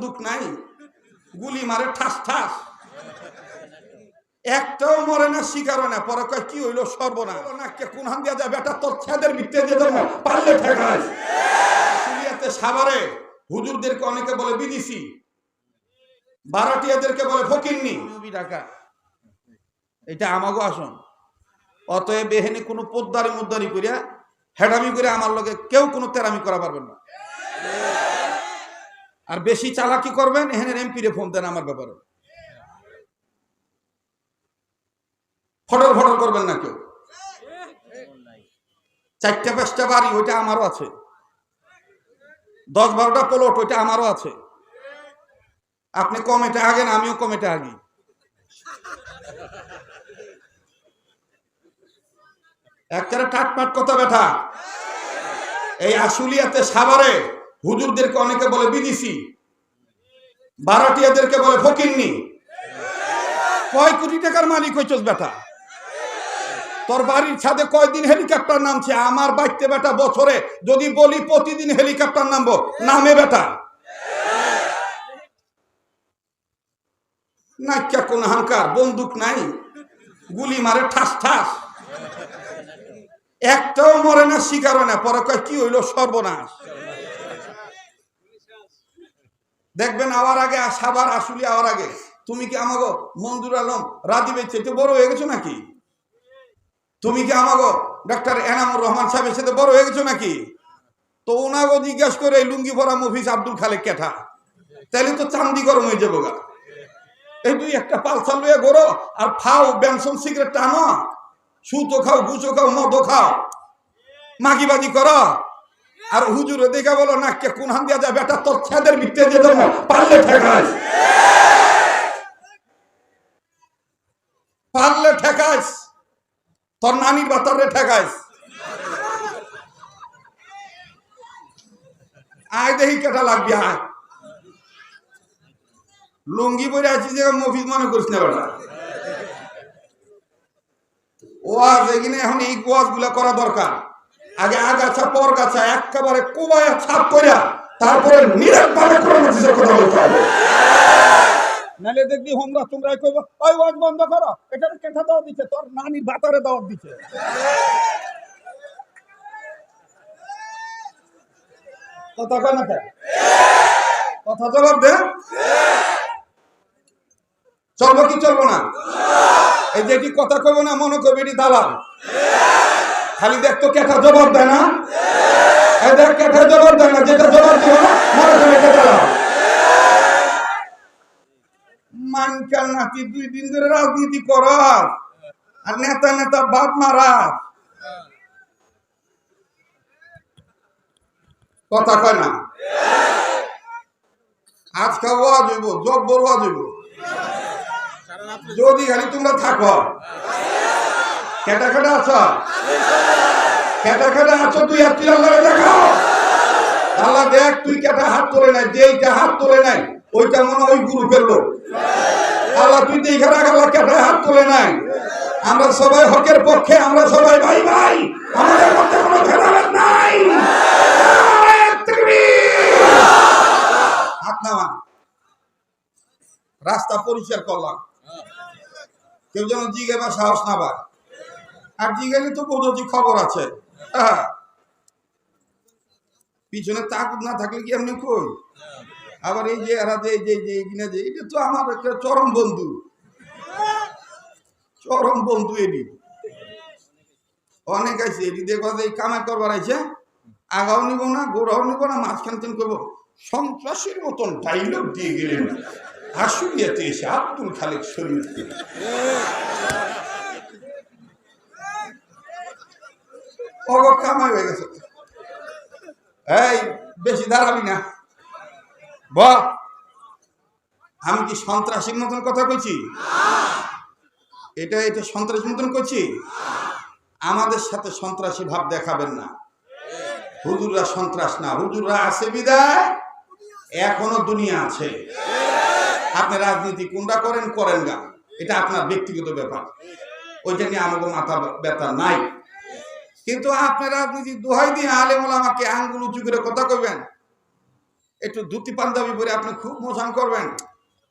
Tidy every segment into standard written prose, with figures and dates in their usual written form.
বন্দুক নাই, গুলি মারে ঠাস ঠাস, একটাও মরে না, শিকারও না। পরে কয় কি হইলো সর্বনাশ, নাককে কোন হান দিয়া যায় বেটা, তোর ছেদের ভিতরে দিয়ে দেবো, পারলে ঠেকাস। সিরিয়াতে সাভারে হুজুরদেরকে অনেকে বলে বিদেশি, ভাড়াটিয়াদেরকে বলে ফকিন্নি টাকা। এটা আমাগো আসন। অতএব এহেনে কোনো পোদ্দারি মুদ্দারি করিয়া হেডামি করে আমার লগে কেউ কোনো তেরামি করা পারবেন না। আর বেশি চালাকি করবেন এহেনের এমপি রে ফোন দেন আমার ব্যাপারে, ফটর ফটর করবেন না কেউ। 4টা-5টা বাড়ি ওইটা আমারও আছে, 10-12টা প্লট ওইটা আমারও আছে। আপনি কমেটে আগেন, আমিও কমেটে আগি। একবারে টাটপাট কথা বেটা। এই আশুলিয়াতে সাভারে হুজুরদেরকে অনেকে বলে বিদেশি, ভাড়াটিয়াদেরকে বলে ফকিন্নি। কয় কোটি টাকার মালিক হইছস বেটা? তোর বাড়ির ছাদে কয়দিন হেলিকপ্টার নামছে? আমার বাড়িতে বেটা বছরে যদি বলি প্রতিদিন হেলিকপ্টার নামবো, নামে বেটা নাইকা কোন হাঙ্কার, বন্দুক নাই, গুলি মারে ঠাস ঠাস, একটাও মরে না, শিকারও না। পরে কয় কি হইলো সর্বনাশ। দেখবেন আওয়ার আগে, সাভার আসলে আওয়ার আগে তুমি কি আমাগো মঞ্জুর আলম রাজীবের চাইতে বড় হয়ে গেছো নাকি? তুমি কি আমাগো ডক্টর এনামুর রহমান সাহেবের সাথে বড় হয়ে গেছো নাকি? তো ওনাগো জিজ্ঞাসা করে লুঙ্গি পরা মফিজ আব্দুল খালেক কেঠা, তাহলে তো চান্দি গরম হয়ে যাবো গা। এই দুই একটা পালসার লইয়া গড়ো আর ফাও বেনসন সিগারেট টানো, সুতো খাও, গুছো খাও, মদও খাও, মাগিবাজি করো। আর হুজুরে দেখে বলো নাককে কোন হান দিয়া যায় বেটা, তোর ছেদের ভিতরে দিয়ে দেবো, পারলে ঠেকাস, পারলে ঠেকাস, তোর নানির বাতারে ঠেকাস। আয় দেখি কেটা লাগবি, আয়। লুঙ্গি পরে আছি যে মফিজ মনে করিস না বেটা। ওয়াজ এখানে এখন এই ওয়াজ গুলা করা দরকার। আগে আগাছা পর গাছা একেবারে কোবায় ছাপ করিয়া তারপরে নিরেটভাবে কোরআন হাদিসের কথা বলতে হবে। নালে দেখবি হোমরা তোমরা কইব ওই ওয়াজ বন্ধ করো, এটা কেঠা দাওয়াত দিচ্ছে, তোর নানির বাতারে দাওয়াত দিচ্ছে। কথা কয় না কেন? কথা জবাব দে। চলবো কি চলবো না? এই যে কথা কইব না মনে করবে এটি দালাল। খালি দেখতো কেঠা জবাব দেয় না, দেখ কেঠা জবাব দেয় না, যেটা জবাব দিও না মনে করবে এটা দালাল। মানকাল নাকি 2 দিন ধরে রাজনীতি কর আর নেতা নেতা বাপ মারা, কথা কয় না। আজকে ওয়াজ হইব, জব্বর ওয়াজ হইব, যদি খালি তোমরা থাকো। কেটা কেটা আছো, কেটা কেটা আছো, তুই আর তুই আল্লাহ দেখাও। আল্লাহ দেখ তুই কেটা হাত তোলে নাই, যেইটা হাত তোলে নাই ওইটা মনে ওই গ্রুপের লোক। আল্লাহ তুই দেখে রাখ, আল্লাহ কেটা হাত তোলে নাই। আমরা সবাই হকের পক্ষে, আমরা সবাই ভাই ভাই, আমাদের মধ্যে কোনো ভেদাভেদ নাই। হাত নামা, রাস্তা পরিষ্কার করলাম, কেউ যেন জিজ্ঞাসা সাহস না পায়। আর জিজ্ঞাসা তো বোঝি খবর আছে, পিছনে তাক না থাকলে কি এমনি কই। আবার এই যে এরা যে কিনা যে এটা তো আমার একটা চরম বন্ধু, চরম বন্ধু। এটি অনেক আছে, এটি দেখবা যে কামাই করবার আছে, আগাও নিব না, গোড়াও নিব না, মাঝখান থেকে করবো সন্ত্রাসীর মতন ডাইলগ দিয়ে গেলেন আশুলিয়াতে এসে আব্দুল খালেক শরীফ। কামাই হয়ে গেছে। এই বেশি দাঁড়াবি না, আমি কি সন্ত্রাসীর মতন কথা কইছি? এটা সন্ত্রাসীর মতন কইছি? আমাদের সাথে সন্ত্রাসী ভাব দেখাবেন না। হুজুররা সন্ত্রাস না, হুজুররা আছে বিদায় এখনো দুনিয়া আছে। আপনি রাজনীতি কোনটা করেন করেন গা, এটা আপনার ব্যক্তিগত ব্যাপার, ওইটা নিয়ে আমাকে মাথা ব্যথা নাই। কিন্তু আপনি রাজনীতি দোহাই দিয়ে আলেম ওলামাকে আঙ্গুল উঁচু করে কথা কইবেন, একটু ধুতি পাঞ্জাবি পরে আপনি খুব মোশান করবেন,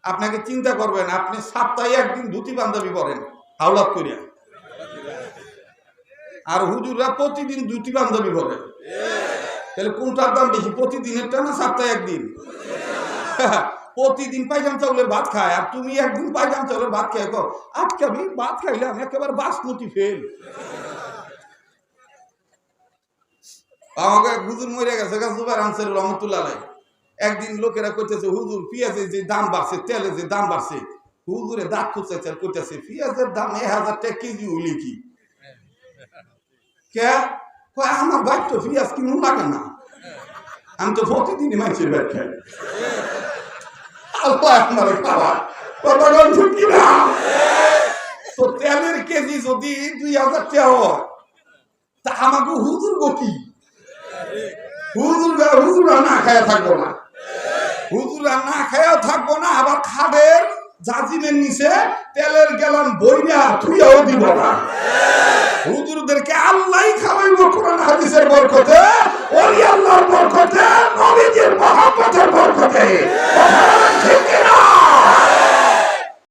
আপনাকে চিন্তা করবেন আপনি সপ্তাহে একদিন ধুতি পাঞ্জাবি পরেন হাওলাত করিয়া, আর হুজুররা প্রতিদিন ধুতি পাঞ্জাবি পরে। তাহলে কোনটার দাম বেশি, প্রতিদিনেরটা না সপ্তাহে একদিন? প্রতিদিন পাইজাম চাউলের ভাত খায়, আর তুমি একদিন পাইজাম চাউলের ভাত খাই কো আজকে আমি ভাত খাইলাম একেবারে বাসমতি ফেল। আমাকে হুজুর মরে গেছে জুবাইর আনসারী রহমাতুল্লাহ আলাইহি। একদিন লোকেরা কইতেছে হুজুর পেঁয়াজের যে দাম বাড়ছে, তেলের যে দাম বাড়ছে, হুজুরে দাঁত খুঁজতেছে কইতেছে পেঁয়াজের দাম 1000 টাকা কেজি হইলে কি কে কয় আমার ভাই তো পেঁয়াজ কিনুন লাগে না, আমি তো প্রতিদিনই মানুষের ভাত খাই। আল্লাহ আমার খাওয়া কথা বলছো কিনা? তো তেলের কেজি যদি 2000 টাকা হয় তা আমাকে হুজুর গতি, হুজুরা না খায়া থাকবো না, হুজুরা না খায়াও থাকবো না, আবার খাদের জাজিমের নিচে তেলের গ্যালন বইয়া থুইয়াও দিব না। হুজুরদেরকে আল্লাহই খাওয়াইব কোরআন হাদিসের বরকতে, ওলি আল্লাহর বরকতে, নবীজির মহব্বতের বরকতে।